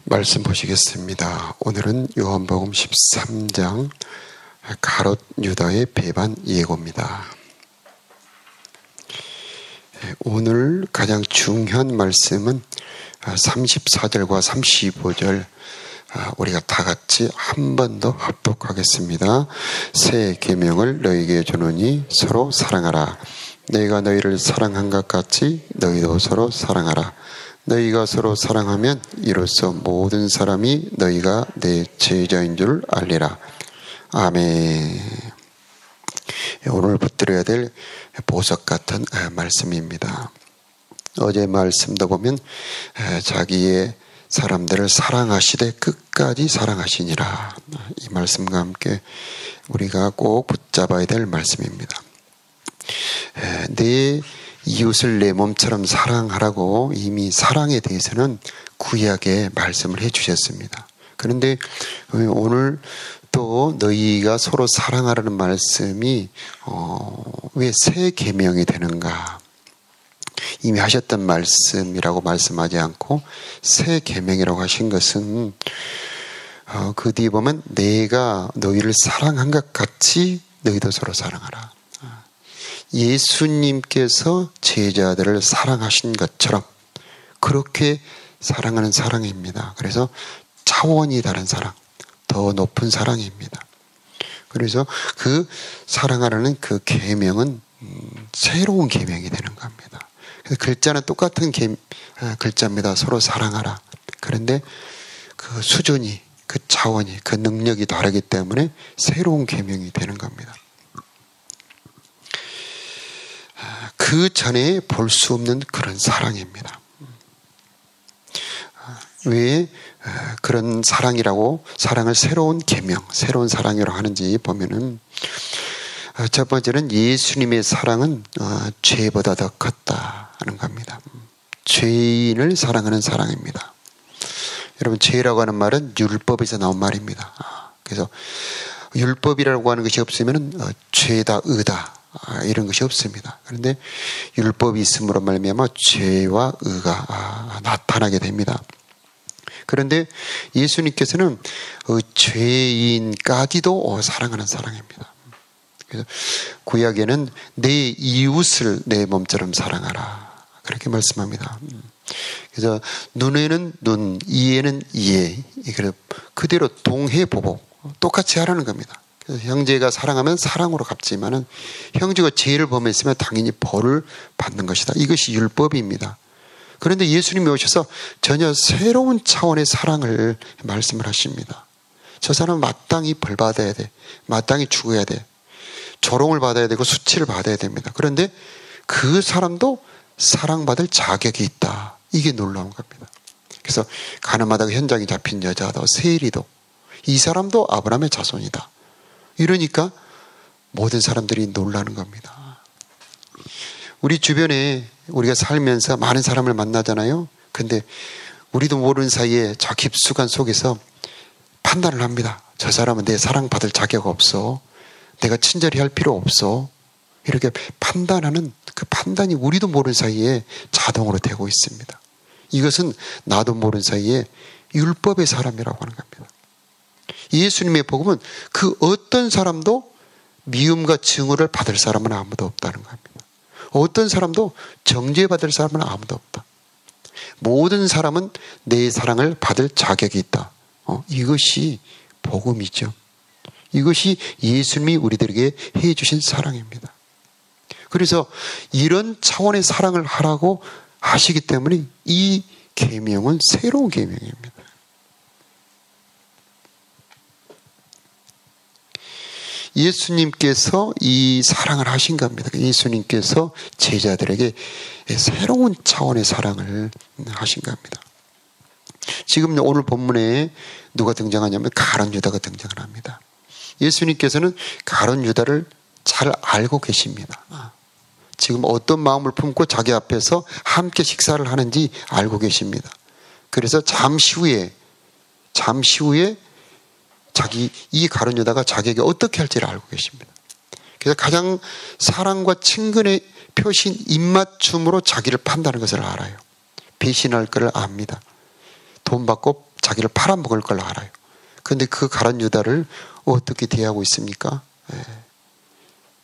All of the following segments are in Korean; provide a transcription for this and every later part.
말씀 보시겠습니다. 오늘은 요한복음 13장 가롯 유다의 배반 예고입니다. 오늘 가장 중요한 말씀은 34절과 35절 우리가 다 같이 한 번 더 합독하겠습니다. 새 계명을 너희에게 주노니 서로 사랑하라. 내가 너희를 사랑한 것 같이 너희도 서로 사랑하라. 너희가 서로 사랑하면 이로써 모든 사람이 너희가 내 제자인 줄 알리라. 아멘. 오늘 붙들어야 될 보석 같은 말씀입니다. 어제 말씀도 보면 자기의 사람들을 사랑하시되 끝까지 사랑하시니라. 이 말씀과 함께 우리가 꼭 붙잡아야 될 말씀입니다. 내 이웃을 내 몸처럼 사랑하라고 이미 사랑에 대해서는 구약에 말씀을 해주셨습니다. 그런데 오늘 또 너희가 서로 사랑하라는 말씀이 왜 새 계명이 되는가? 이미 하셨던 말씀이라고 말씀하지 않고 새 계명이라고 하신 것은 그 뒤에 보면 내가 너희를 사랑한 것 같이 너희도 서로 사랑하라. 예수님께서 제자들을 사랑하신 것처럼 그렇게 사랑하는 사랑입니다. 그래서 차원이 다른 사랑, 더 높은 사랑입니다. 그래서 그 사랑하라는 그 계명은 새로운 계명이 되는 겁니다. 그래서 글자는 똑같은 글자입니다. 서로 사랑하라. 그런데 그 수준이, 그 차원이, 그 능력이 다르기 때문에 새로운 계명이 되는 겁니다. 그 전에 볼 수 없는 그런 사랑입니다. 왜 그런 사랑이라고 사랑을 새로운 계명, 새로운 사랑이라고 하는지 보면은 첫 번째는 예수님의 사랑은 죄보다 더 컸다 하는 겁니다. 죄인을 사랑하는 사랑입니다. 여러분, 죄라고 하는 말은 율법에서 나온 말입니다. 그래서 율법이라고 하는 것이 없으면 죄다, 의다 이런 것이 없습니다. 그런데 율법이 있음으로 말미암아 죄와 의가 나타나게 됩니다. 그런데 예수님께서는 죄인까지도 사랑하는 사랑입니다. 그래서 구약에는 내 이웃을 내 몸처럼 사랑하라 그렇게 말씀합니다. 그래서 눈에는 눈, 이에는 이에, 그대로 동해보복 똑같이 하라는 겁니다. 그래서 형제가 사랑하면 사랑으로 갚지만은 형제가 죄를 범했으면 당연히 벌을 받는 것이다. 이것이 율법입니다. 그런데 예수님이 오셔서 전혀 새로운 차원의 사랑을 말씀을 하십니다. 저 사람은 마땅히 벌 받아야 돼. 마땅히 죽어야 돼. 조롱을 받아야 되고 수치를 받아야 됩니다. 그런데 그 사람도 사랑받을 자격이 있다. 이게 놀라운 겁니다. 그래서 가늠하다가 현장에 잡힌 여자도 세리도 이 사람도 아브라함의 자손이다. 이러니까 모든 사람들이 놀라는 겁니다. 우리 주변에 우리가 살면서 많은 사람을 만나잖아요. 근데 우리도 모르는 사이에 저 깊숙한 속에서 판단을 합니다. 저 사람은 내 사랑받을 자격 없어. 내가 친절히 할 필요 없어. 이렇게 판단하는 그 판단이 우리도 모르는 사이에 자동으로 되고 있습니다. 이것은 나도 모르는 사이에 율법의 사람이라고 하는 겁니다. 예수님의 복음은 그 어떤 사람도 미움과 증오를 받을 사람은 아무도 없다는 겁니다. 어떤 사람도 정죄받을 사람은 아무도 없다. 모든 사람은 내 사랑을 받을 자격이 있다. 이것이 복음이죠. 이것이 예수님이 우리들에게 해주신 사랑입니다. 그래서 이런 차원의 사랑을 하라고 하시기 때문에 이 계명은 새로운 계명입니다. 예수님께서 이 사랑을 하신 겁니다. 예수님께서 제자들에게 새로운 차원의 사랑을 하신 겁니다. 지금 오늘 본문에 누가 등장하냐면 가룟 유다가 등장을 합니다. 예수님께서는 가룟 유다를 잘 알고 계십니다. 지금 어떤 마음을 품고 자기 앞에서 함께 식사를 하는지 알고 계십니다. 그래서 잠시 후에 이 가룟 유다가 자기에게 어떻게 할지를 알고 계십니다. 그래서 가장 사랑과 친근의 표시인 입맞춤으로 자기를 판다는 것을 알아요. 배신할 것을 압니다. 돈 받고 자기를 팔아먹을 걸 알아요. 그런데 그 가룟 유다를 어떻게 대하고 있습니까?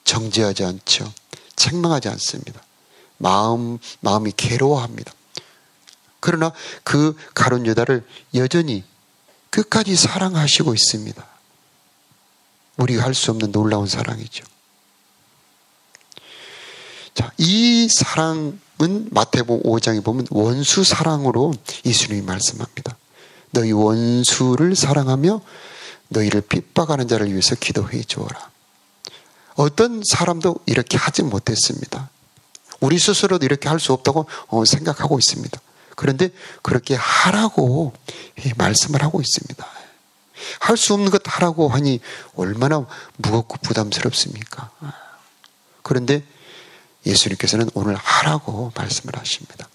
정죄하지 않죠. 책망하지 않습니다. 마음이 괴로워합니다. 그러나 그 가룟 유다를 여전히 끝까지 사랑하시고 있습니다. 우리가 할 수 없는 놀라운 사랑이죠. 자, 이 사랑은 마태복음 5장에 보면 원수 사랑으로 예수님이 말씀합니다. 너희 원수를 사랑하며 너희를 핍박하는 자를 위해서 기도해 주어라. 어떤 사람도 이렇게 하지 못했습니다. 우리 스스로도 이렇게 할 수 없다고 생각하고 있습니다. 그런데 그렇게 하라고 말씀을 하고 있습니다. 할 수 없는 것 하라고 하니 얼마나 무겁고 부담스럽습니까? 그런데 예수님께서는 오늘 하라고 말씀을 하십니다.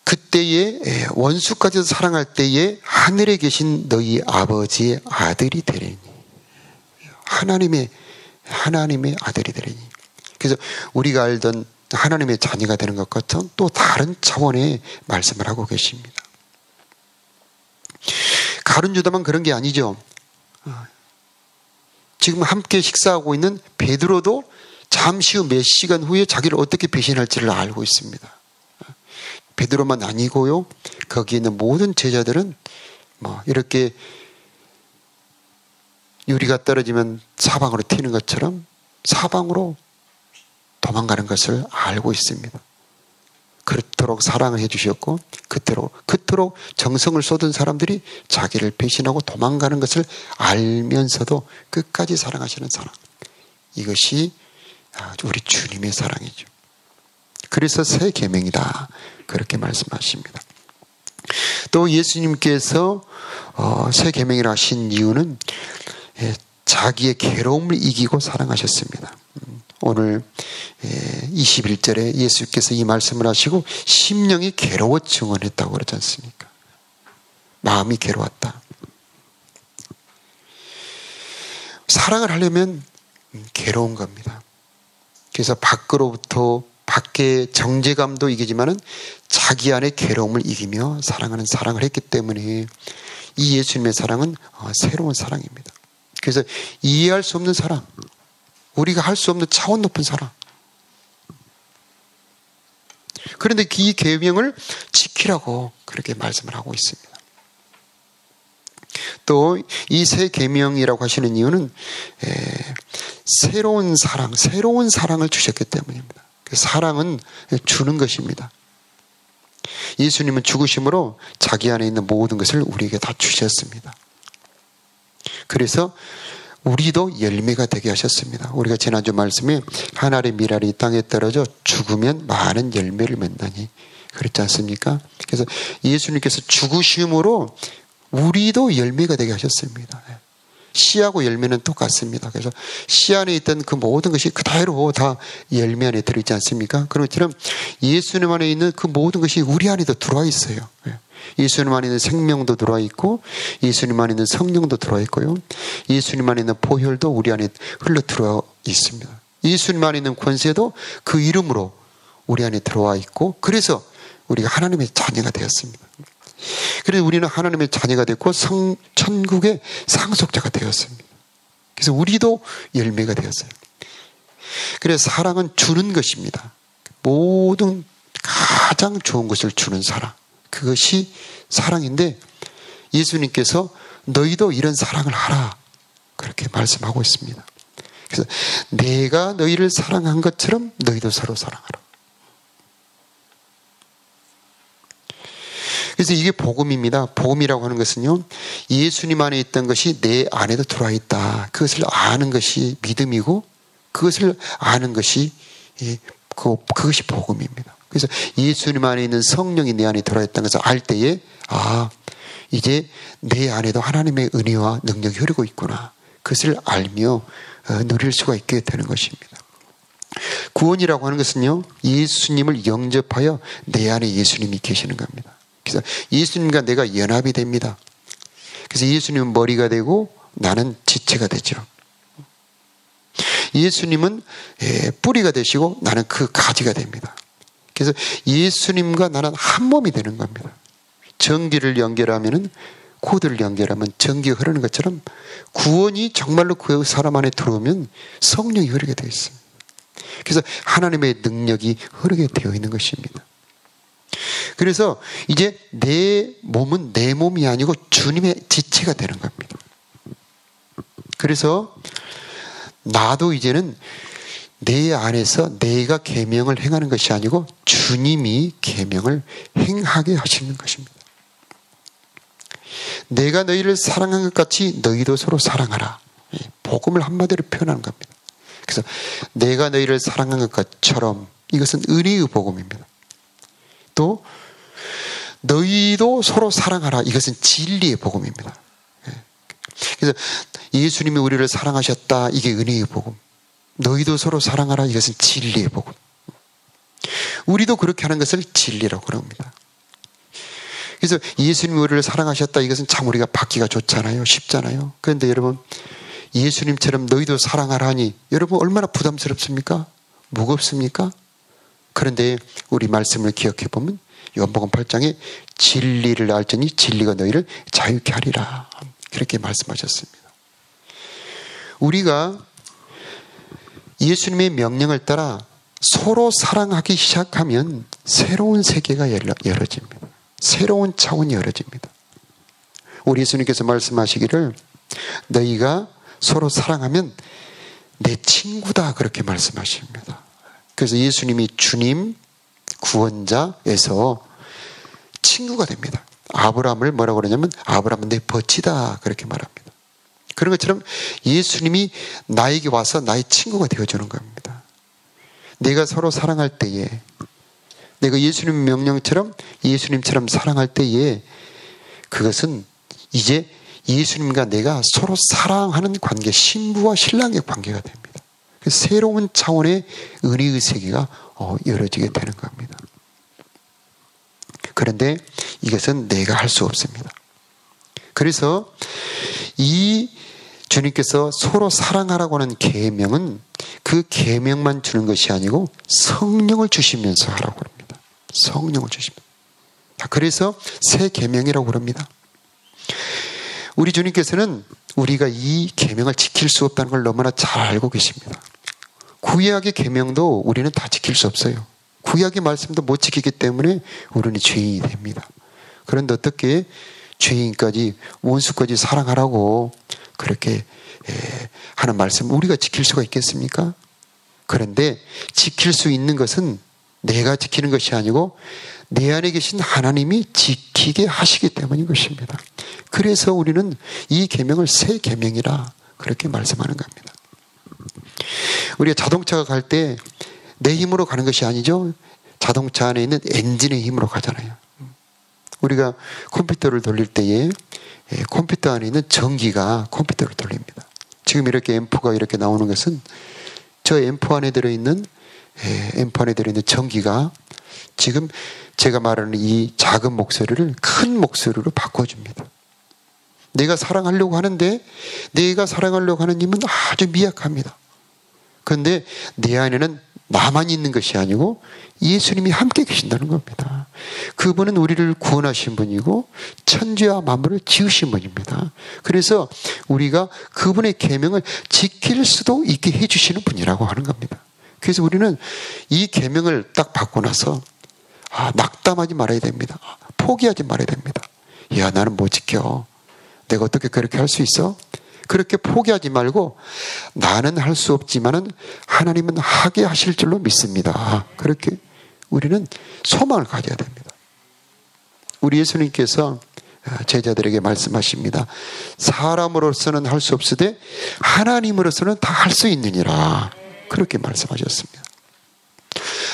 그때에 원수까지 사랑할 때에 하늘에 계신 너희 아버지의 아들이 되리니, 하나님의 아들이 되리니. 그래서 우리가 알던 하나님의 자녀가 되는 것 같은 또 다른 차원의 말씀을 하고 계십니다. 가룟 유다만 그런 게 아니죠. 지금 함께 식사하고 있는 베드로도 잠시 후 몇 시간 후에 자기를 어떻게 배신할지를 알고 있습니다. 베드로만 아니고요, 거기 있는 모든 제자들은 이렇게 유리가 떨어지면 사방으로 튀는 것처럼 사방으로 도망가는 것을 알고 있습니다. 그토록 사랑을 해주셨고 그토록 정성을 쏟은 사람들이 자기를 배신하고 도망가는 것을 알면서도 끝까지 사랑하시는 사랑, 이것이 우리 주님의 사랑이죠. 그래서 새 계명이다, 그렇게 말씀하십니다. 또 예수님께서 새 계명이라 하신 이유는 자기의 괴로움을 이기고 사랑하셨습니다. 오늘 21절에 예수께서 이 말씀을 하시고 심령이 괴로워 증언했다고 그러지 않습니까? 마음이 괴로웠다. 사랑을 하려면 괴로운 겁니다. 그래서 밖의 정죄감도 이기지만은 자기 안의 괴로움을 이기며 사랑을 했기 때문에 이 예수님의 사랑은 새로운 사랑입니다. 그래서 이해할 수 없는 사랑, 우리가 할 수 없는 차원 높은 사랑. 그런데 이 계명을 지키라고 그렇게 말씀을 하고 있습니다. 또 이 새 계명이라고 하시는 이유는 새로운 사랑을 주셨기 때문입니다. 사랑은 주는 것입니다. 예수님은 죽으심으로 자기 안에 있는 모든 것을 우리에게 다 주셨습니다. 그래서 우리도 열매가 되게 하셨습니다. 우리가 지난주 말씀에 한 알의 밀알이 땅에 떨어져 죽으면 많은 열매를 맺나니 그렇지 않습니까? 그래서 예수님께서 죽으심으로 우리도 열매가 되게 하셨습니다. 씨하고 열매는 똑같습니다. 그래서 씨 안에 있던 그 모든 것이 그대로 다 열매 안에 들어있지 않습니까? 그런 것처럼 예수님 안에 있는 그 모든 것이 우리 안에도 들어와 있어요. 예수님 안에 있는 생명도 들어와 있고, 예수님 안에 있는 성령도 들어와 있고요, 예수님 안에 있는 보혈도 우리 안에 흘러 들어와 있습니다. 예수님 안에 있는 권세도 그 이름으로 우리 안에 들어와 있고, 그래서 우리가 하나님의 자녀가 되었습니다. 그래서 우리는 하나님의 자녀가 됐고 천국의 상속자가 되었습니다. 그래서 우리도 열매가 되었어요. 그래서 사랑은 주는 것입니다. 모든 가장 좋은 것을 주는 사랑, 그것이 사랑인데 예수님께서 너희도 이런 사랑을 하라, 그렇게 말씀하고 있습니다. 그래서 내가 너희를 사랑한 것처럼 너희도 서로 사랑하라. 그래서 이게 복음입니다. 복음이라고 하는 것은요, 예수님 안에 있던 것이 내 안에도 들어와 있다, 그것을 아는 것이 믿음이고, 그것을 아는 것이 그것이 복음입니다. 그래서 예수님 안에 있는 성령이 내 안에 들어와 있다는 것을 알 때에 이제 내 안에도 하나님의 은혜와 능력이 흐르고 있구나, 그것을 알며 누릴 수가 있게 되는 것입니다. 구원이라고 하는 것은요, 예수님을 영접하여 내 안에 예수님이 계시는 겁니다. 그래서 예수님과 내가 연합이 됩니다. 그래서 예수님은 머리가 되고 나는 지체가 되죠. 예수님은 뿌리가 되시고 나는 그 가지가 됩니다. 그래서 예수님과 나는 한 몸이 되는 겁니다. 전기를 연결하면은 코드를 연결하면 전기가 흐르는 것처럼 구원이 정말로 그 사람 안에 들어오면 성령이 흐르게 되어 있습니다. 그래서 하나님의 능력이 흐르게 되어 있는 것입니다. 그래서 이제 내 몸은 내 몸이 아니고 주님의 지체가 되는 겁니다. 그래서 나도 이제는 내 안에서 내가 계명을 행하는 것이 아니고 주님이 계명을 행하게 하시는 것입니다. 내가 너희를 사랑한 것 같이 너희도 서로 사랑하라. 복음을 한마디로 표현하는 겁니다. 그래서 내가 너희를 사랑한 것처럼 이것은 은혜의 복음입니다. 또 너희도 서로 사랑하라. 이것은 진리의 복음입니다. 그래서 예수님이 우리를 사랑하셨다. 이게 은혜의 복음. 너희도 서로 사랑하라. 이것은 진리의 복음. 우리도 그렇게 하는 것을 진리라고 그럽니다. 그래서 예수님이 우리를 사랑하셨다. 이것은 참 우리가 받기가 좋잖아요. 쉽잖아요. 그런데 여러분 예수님처럼 너희도 사랑하라 하니 여러분 얼마나 부담스럽습니까? 무겁습니까? 그런데 우리 말씀을 기억해 보면 요한복음 8장에 진리를 알더니 진리가 너희를 자유케 하리라. 그렇게 말씀하셨습니다. 우리가 예수님의 명령을 따라 서로 사랑하기 시작하면 새로운 세계가 열어집니다. 새로운 차원이 열어집니다. 우리 예수님께서 말씀하시기를 너희가 서로 사랑하면 내 친구다 그렇게 말씀하십니다. 그래서 예수님이 주님 구원자에서 친구가 됩니다. 아브라함을 뭐라고 그러냐면 아브라함은 내 버치다 그렇게 말합니다. 그런 것처럼 예수님이 나에게 와서 나의 친구가 되어주는 겁니다. 내가 서로 사랑할 때에 내가 예수님 명령처럼 예수님처럼 사랑할 때에 그것은 이제 예수님과 내가 서로 사랑하는 관계, 신부와 신랑의 관계가 됩니다. 새로운 차원의 은혜의 세계가 열어지게 되는 겁니다. 그런데 이것은 내가 할 수 없습니다. 그래서 이 주님께서 서로 사랑하라고 하는 계명은 그 계명만 주는 것이 아니고 성령을 주시면서 하라고 합니다. 성령을 주십니다. 그래서 새 계명이라고 그럽니다. 우리 주님께서는 우리가 이 계명을 지킬 수 없다는 걸 너무나 잘 알고 계십니다. 구약의 계명도 우리는 다 지킬 수 없어요. 구약의 말씀도 못 지키기 때문에 우리는 죄인이 됩니다. 그런데 어떻게 죄인까지 원수까지 사랑하라고 그렇게 하는 말씀 우리가 지킬 수가 있겠습니까? 그런데 지킬 수 있는 것은 내가 지키는 것이 아니고 내 안에 계신 하나님이 지키게 하시기 때문인 것입니다. 그래서 우리는 이 계명을 새 계명이라 그렇게 말씀하는 겁니다. 우리가 자동차가 갈 때 내 힘으로 가는 것이 아니죠. 자동차 안에 있는 엔진의 힘으로 가잖아요. 우리가 컴퓨터를 돌릴 때에 컴퓨터 안에 있는 전기가 컴퓨터를 돌립니다. 지금 이렇게 앰프가 이렇게 나오는 것은 저 앰프 안에 들어있는 전기가 지금 제가 말하는 이 작은 목소리를 큰 목소리로 바꿔줍니다. 내가 사랑하려고 하는데 내가 사랑하려고 하는 힘은 아주 미약합니다. 그런데 내 안에는 나만 있는 것이 아니고 예수님이 함께 계신다는 겁니다. 그분은 우리를 구원하신 분이고 천지와 만물을 지으신 분입니다. 그래서 우리가 그분의 계명을 지킬 수도 있게 해주시는 분이라고 하는 겁니다. 그래서 우리는 이 계명을 딱 받고 나서 낙담하지 말아야 됩니다. 포기하지 말아야 됩니다. 야, 나는 못 지켜. 내가 어떻게 그렇게 할 수 있어? 그렇게 포기하지 말고 나는 할 수 없지만은 하나님은 하게 하실 줄로 믿습니다. 그렇게 우리는 소망을 가져야 됩니다. 우리 예수님께서 제자들에게 말씀하십니다. 사람으로서는 할 수 없으되 하나님으로서는 다 할 수 있느니라. 그렇게 말씀하셨습니다.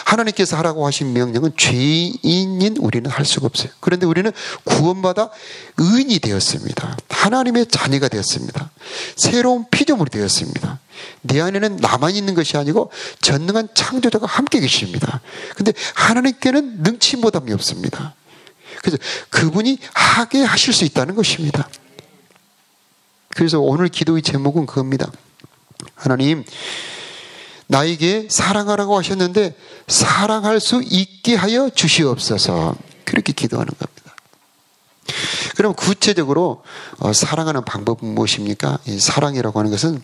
하나님께서 하라고 하신 명령은 죄인인 우리는 할 수가 없어요. 그런데 우리는 구원받아 의인이 되었습니다. 하나님의 자녀가 되었습니다. 새로운 피조물이 되었습니다. 내 안에는 나만 있는 것이 아니고 전능한 창조자가 함께 계십니다. 그런데 하나님께는 능치보담이 없습니다. 그래서 그분이 하게 하실 수 있다는 것입니다. 그래서 오늘 기도의 제목은 그겁니다. 하나님, 나에게 사랑하라고 하셨는데 사랑할 수 있게 하여 주시옵소서. 그렇게 기도하는 겁니다. 그럼 구체적으로 사랑하는 방법은 무엇입니까? 이 사랑이라고 하는 것은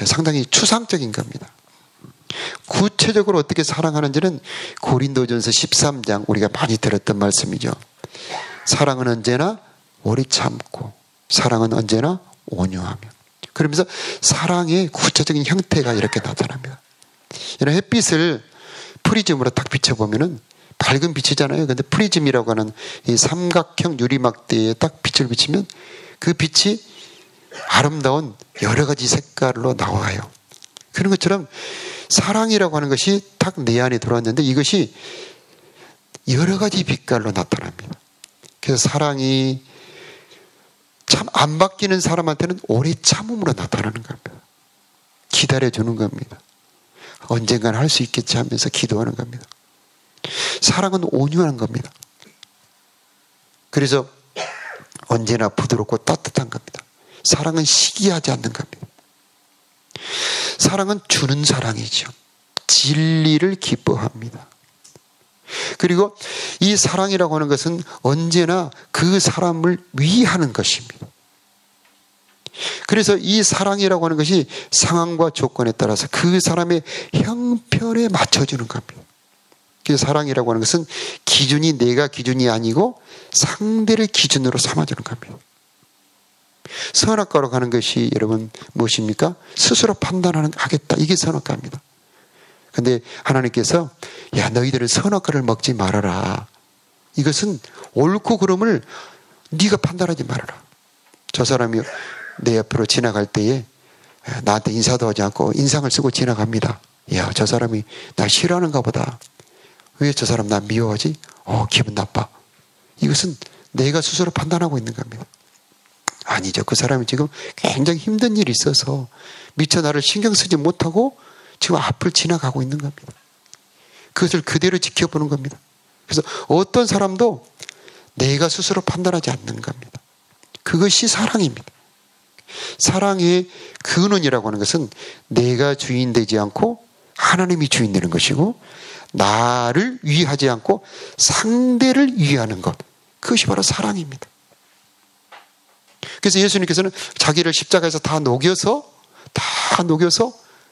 상당히 추상적인 겁니다. 구체적으로 어떻게 사랑하는지는 고린도전서 13장 우리가 많이 들었던 말씀이죠. 사랑은 언제나 오래 참고 사랑은 언제나 온유하며. 그러면서 사랑의 구체적인 형태가 이렇게 나타납니다. 이런 햇빛을 프리즘으로 딱 비춰보면은 밝은 빛이잖아요. 근데 프리즘이라고 하는 이 삼각형 유리막대에 딱 빛을 비치면 그 빛이 아름다운 여러 가지 색깔로 나와요. 그런 것처럼 사랑이라고 하는 것이 딱 내 안에 들어왔는데 이것이 여러 가지 빛깔로 나타납니다. 그래서 사랑이 참 안 바뀌는 사람한테는 오래 참음으로 나타나는 겁니다. 기다려주는 겁니다. 언젠간 할 수 있겠지 하면서 기도하는 겁니다. 사랑은 온유한 겁니다. 그래서 언제나 부드럽고 따뜻한 겁니다. 사랑은 시기하지 않는 겁니다. 사랑은 주는 사랑이죠. 진리를 기뻐합니다. 그리고 이 사랑이라고 하는 것은 언제나 그 사람을 위하는 것입니다. 그래서 이 사랑이라고 하는 것이 상황과 조건에 따라서 그 사람의 형편에 맞춰주는 겁니다. 그래서 사랑이라고 하는 것은 기준이 내가 기준이 아니고 상대를 기준으로 삼아주는 겁니다. 선악과로 가는 것이 여러분 무엇입니까? 스스로 판단하겠다. 이게 선악과입니다. 근데 하나님께서 야 너희들은 선악과를 먹지 말아라. 이것은 옳고 그름을 네가 판단하지 말아라. 저 사람이 내 옆으로 지나갈 때에 나한테 인사도 하지 않고 인상을 쓰고 지나갑니다. 야 저 사람이 날 싫어하는가 보다. 왜 저 사람 나 미워하지? 기분 나빠. 이것은 내가 스스로 판단하고 있는 겁니다. 아니죠. 그 사람이 지금 굉장히 힘든 일이 있어서 미처 나를 신경 쓰지 못하고 지금 앞을 지나가고 있는 겁니다. 그것을 그대로 지켜보는 겁니다. 그래서 어떤 사람도 내가 스스로 판단하지 않는 겁니다. 그것이 사랑입니다. 사랑의 근원이라고 하는 것은 내가 주인 되지 않고 하나님이 주인 되는 것이고 나를 위하지 않고 상대를 위하는 것. 그것이 바로 사랑입니다. 그래서 예수님께서는 자기를 십자가에서 다 녹여서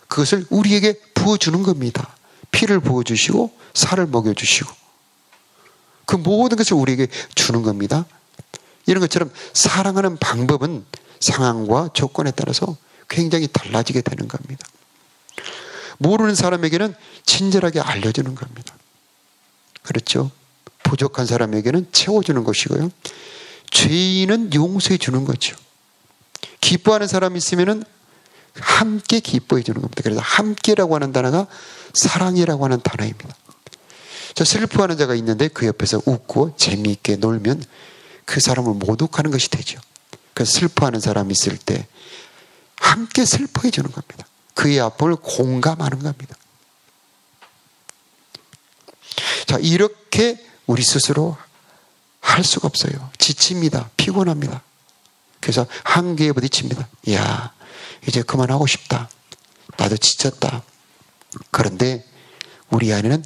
그것을 우리에게 부어주는 겁니다. 피를 부어주시고 살을 먹여주시고 그 모든 것을 우리에게 주는 겁니다. 이런 것처럼 사랑하는 방법은 상황과 조건에 따라서 굉장히 달라지게 되는 겁니다. 모르는 사람에게는 친절하게 알려주는 겁니다. 그렇죠? 부족한 사람에게는 채워주는 것이고요. 죄인은 용서해 주는 거죠. 기뻐하는 사람이 있으면은 함께 기뻐해 주는 겁니다. 그래서 함께라고 하는 단어가 사랑이라고 하는 단어입니다. 저 슬퍼하는 자가 있는데 그 옆에서 웃고 재미있게 놀면 그 사람을 모독하는 것이 되죠. 그래서 슬퍼하는 사람이 있을 때 함께 슬퍼해 주는 겁니다. 그의 아픔을 공감하는 겁니다. 자, 이렇게 우리 스스로 할 수가 없어요. 지칩니다. 피곤합니다. 그래서 한계에 부딪힙니다. 야, 이제 그만하고 싶다. 나도 지쳤다. 그런데 우리 안에는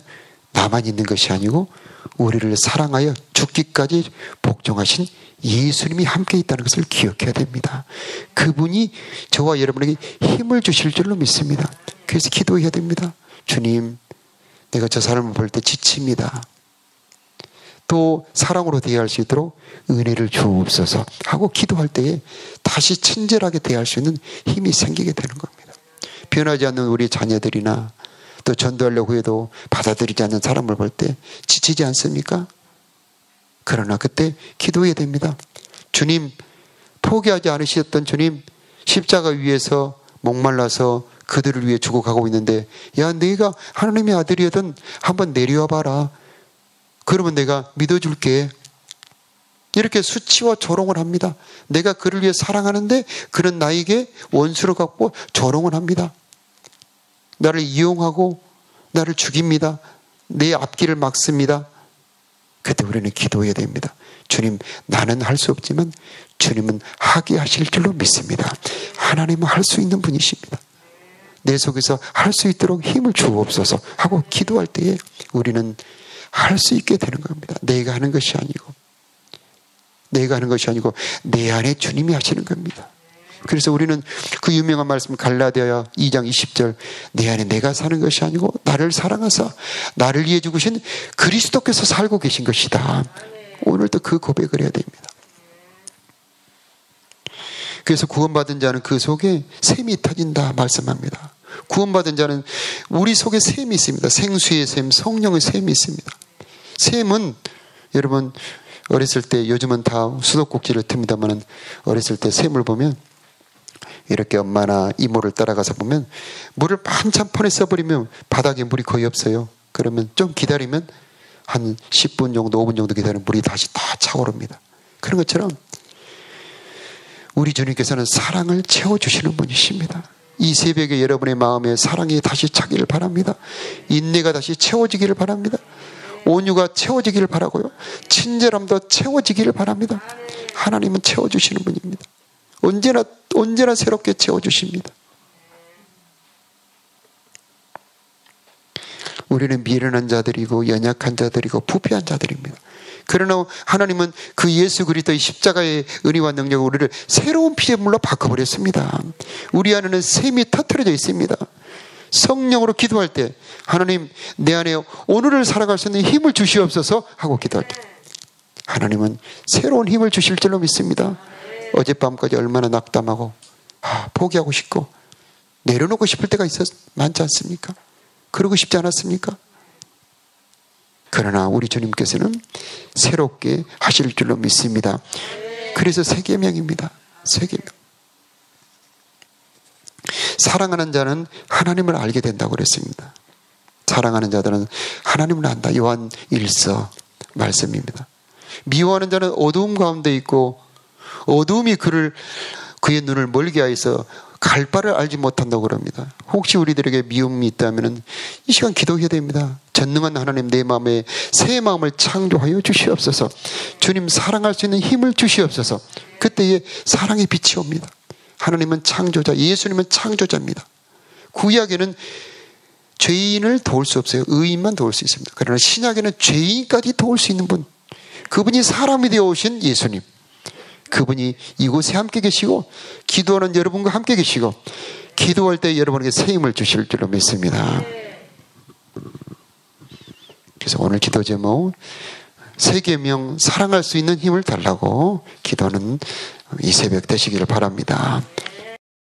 나만 있는 것이 아니고 우리를 사랑하여 죽기까지 복종하신 예수님이 함께 있다는 것을 기억해야 됩니다. 그분이 저와 여러분에게 힘을 주실 줄로 믿습니다. 그래서 기도해야 됩니다. 주님, 내가 저 사람을 볼 때 지칩니다. 또 사랑으로 대할 수 있도록 은혜를 주옵소서 하고 기도할 때에 다시 친절하게 대할 수 있는 힘이 생기게 되는 겁니다. 변하지 않는 우리 자녀들이나 또 전도하려고 해도 받아들이지 않는 사람을 볼 때 지치지 않습니까? 그러나 그때 기도해야 됩니다. 주님, 포기하지 않으셨던 주님, 십자가 위에서 목말라서 그들을 위해 죽어가고 있는데 야, 네가 하나님의 아들이거든 한번 내려와 봐라. 그러면 내가 믿어줄게. 이렇게 수치와 조롱을 합니다. 내가 그를 위해 사랑하는데 그는 나에게 원수로 갖고 조롱을 합니다. 나를 이용하고 나를 죽입니다. 내 앞길을 막습니다. 그때 우리는 기도해야 됩니다. 주님, 나는 할 수 없지만 주님은 하게 하실 줄로 믿습니다. 하나님은 할 수 있는 분이십니다. 내 속에서 할 수 있도록 힘을 주옵소서 하고 기도할 때에 우리는 할 수 있게 되는 겁니다. 내가 하는 것이 아니고 내 안에 주님이 하시는 겁니다. 그래서 우리는 그 유명한 말씀 갈라디아 2장 20절 내 안에 내가 사는 것이 아니고 나를 사랑하사 나를 위해 죽으신 그리스도께서 살고 계신 것이다. 오늘도 그 고백을 해야 됩니다. 그래서 구원받은 자는 그 속에 샘이 터진다 말씀합니다. 구원받은 자는 우리 속에 샘이 있습니다. 생수의 샘, 성령의 샘이 있습니다. 샘은 여러분 어렸을 때 요즘은 다 수도꼭지를 틉니다만 어렸을 때 샘을 보면 이렇게 엄마나 이모를 따라가서 보면 물을 한참 폰에 써버리면 바닥에 물이 거의 없어요. 그러면 좀 기다리면 한 10분 정도 5분 정도 기다리면 물이 다시 다 차오릅니다. 그런 것처럼 우리 주님께서는 사랑을 채워주시는 분이십니다. 이 새벽에 여러분의 마음에 사랑이 다시 차기를 바랍니다. 인내가 다시 채워지기를 바랍니다. 온유가 채워지기를 바라고요. 친절함도 채워지기를 바랍니다. 하나님은 채워주시는 분입니다. 언제나 새롭게 채워주십니다. 우리는 미련한 자들이고 연약한 자들이고 부패한 자들입니다. 그러나 하나님은 그 예수 그리스도의 십자가의 은혜와 능력으로 우리를 새로운 피조물로 바꿔버렸습니다. 우리 안에는 샘이 터트려져 있습니다. 성령으로 기도할 때 하나님 내 안에 오늘을 살아갈 수 있는 힘을 주시옵소서 하고 기도할 때 하나님은 새로운 힘을 주실 줄로 믿습니다. 어젯밤까지 얼마나 낙담하고 포기하고 싶고 내려놓고 싶을 때가 많지 않습니까? 그러고 싶지 않았습니까? 그러나 우리 주님께서는 새롭게 하실 줄로 믿습니다. 그래서 새 계명입니다. 새 계명. 사랑하는 자는 하나님을 알게 된다고 그랬습니다. 사랑하는 자들은 하나님을 안다. 요한 1서 말씀입니다. 미워하는 자는 어두움 가운데 있고 어두움이 그의 눈을 멀게 하여서 갈 바를 알지 못한다고 그럽니다. 혹시 우리들에게 미움이 있다면 이 시간 기도해야 됩니다. 전능한 하나님 내 마음에 새 마음을 창조하여 주시옵소서. 주님 사랑할 수 있는 힘을 주시옵소서. 그때에 사랑의 빛이 옵니다. 하나님은 창조자, 예수님은 창조자입니다. 구약에는 죄인을 도울 수 없어요. 의인만 도울 수 있습니다. 그러나 신약에는 죄인까지 도울 수 있는 분, 그분이 사람이 되어 오신 예수님, 그분이 이곳에 함께 계시고 기도하는 여러분과 함께 계시고 기도할 때 여러분에게 새 힘을 주실 줄로 믿습니다. 그래서 오늘 기도 제목 새 계명 사랑할 수 있는 힘을 달라고 기도하는 이 새벽 되시기를 바랍니다.